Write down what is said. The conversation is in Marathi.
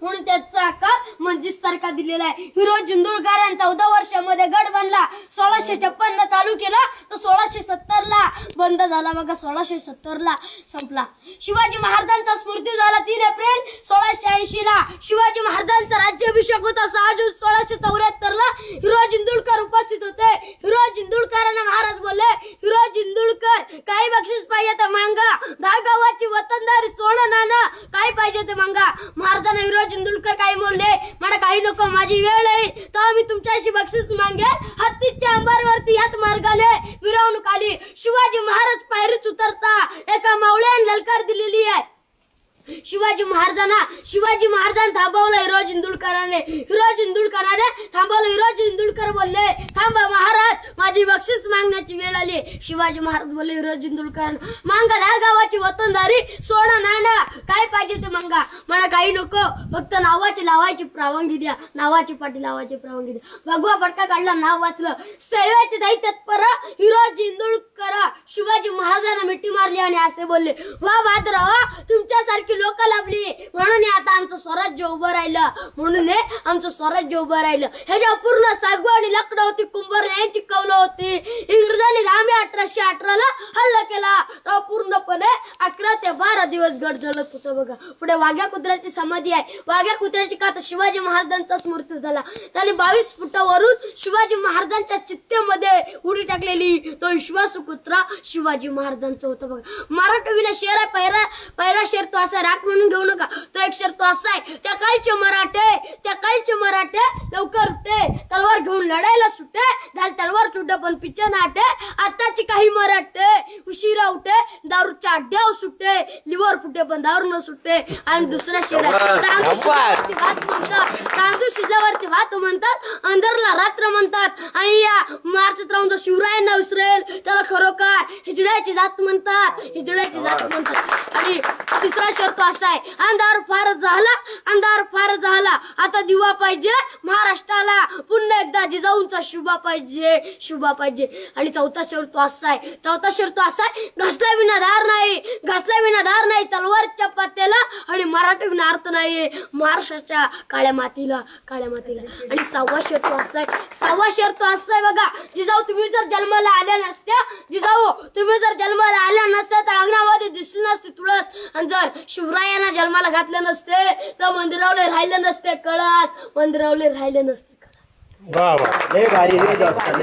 म्हणून त्याचा आकार मंजिस सारखा दिलेला आहे। हिरो जिंदुळकरांनी 14 वर्षामध्ये गड बांधला। 1656 चालू केला तर 1670 ला बंद झाला बघा, 1670 ला संपला। शिवाजी महाराजांचा मृत्यू झाला 3 एप्रिल 1680 ला। शिवाजी महाराजांचा राज्याभिषेक होता 6 जून 1674 ला। हिरो जिंदुळकर उपस्थित होते। हिरो जिंदुळकरांना महाराज बोलले, हिरो जिंदुळकर काही बक्षीस पाहिजे तर मागा, 10 गावाची वतनदारी सोनं नाणं काय पाहिजे ते मागा। महाराजांना हिरो जिंदुळकर काही बोलले, मला काही नको, माझी वेळ आहे तर मी तुमच्याशी बक्षीस मागेल। हत्तीच्या अंबारवरती याच मार्गाने मिरवणूक आली। शिवाजी महाराज पायरीच उतरता एका मावळ्याने ललकार दिलेली आहे। शिवाजी महाराजांना थांबवलं हिरो जिंदुळकराने थांबवलं। हिरो जिंदुळकर बोलले, थांबा महाराज, माझी बक्षीस मागण्याची वेळ आली। शिवाजी महाराज बोलले हिरो जिंदुळकरांना, मागा 10 गावाची वतनदारी सोनं नाणं काय पाहिजे ते मागा, मला काही नको, फक्त नावाची लावायची परवानगी द्या, नावाची पाठी लावायची परवानगी द्या। भगवा फटका काढला, नाव वाचलं, सेवेचे दाई तत्पर हिरो जिंदुळकर शिवाजी महाराजांना मिठी मारली आणि असे बोलले, वा बहादराव, तुमच्यासारखी लोक लाभली म्हणून आता आमचं स्वराज्य उभं राहिलं। ह्याच्या पूर्ण सागवा आणि लाकडं होती, कुंभार यांची कौलं होती। इंग्रजांनी 1818 ला हल्ला केला तेव्हा पूर्णपणे 11 ते 12 दिवस गड जळत होतं बघा। पुढे वाघ्या कुत्र्याची समाधी आहे। वाघ्या कुत्र्याची का तर शिवाजी महाराजांचाच मृत्यू झाला, त्याने 22 फुटावरून शिवाजी महाराजांच्या चित्तेमध्ये उडी टाकलेली, तो विश्वासू कुत्रा शिवाजी महाराजांचा होता बघा। मराठवीला शेर आहे, पहिला शेर तो असा राख म्हणून घेऊ नका, तो एक शेर तो असा आहे, त्या काळचे मराठे लवकर उठे, तलवार घेऊन लढायला सुटे, झाल तलवार तुटे पण पिच्छ नाटे, आताची काही मराठे उशिरा उठे, दारूच्या अड्ड्यावर सुटे, लिव्हर फुटे पण दारू न सुटे। आणि दुसरा शेर आहे, तांदूळ शिजल्यावरती भात म्हणतात, अंधारला रात्र म्हणतात, आणि या मार्चत राहून जो शिवरायांना विसरेल त्याला खरोखर हिजड्याची जात म्हणतात। आणि तिसरा शेर तो असा आहे, अंधार फार झाला, आता दिवा पाहिजे महाराष्ट्राला, पुन्हा एकदा जिजाऊंचा शुभा पाहिजे। आणि चौथा शेर तो असा आहे, घासला विना धार नाही तलवारच्या पात्याला, आणि मराठी विना अर्थ नाही महाराष्ट्राच्या काळ्या मातीला। आणि 6वा शेर तो असा आहे बघा, जिजाऊ तुम्ही जर जन्माला आल्या नसत्या तर अंगणामध्ये दिसली नसती तुळस, आणि जर शिवरायांना जन्माला घातले नसते तर मंदिरावले राहिले नसते कळस। वाह वाह, लय भारी, लय जास्त।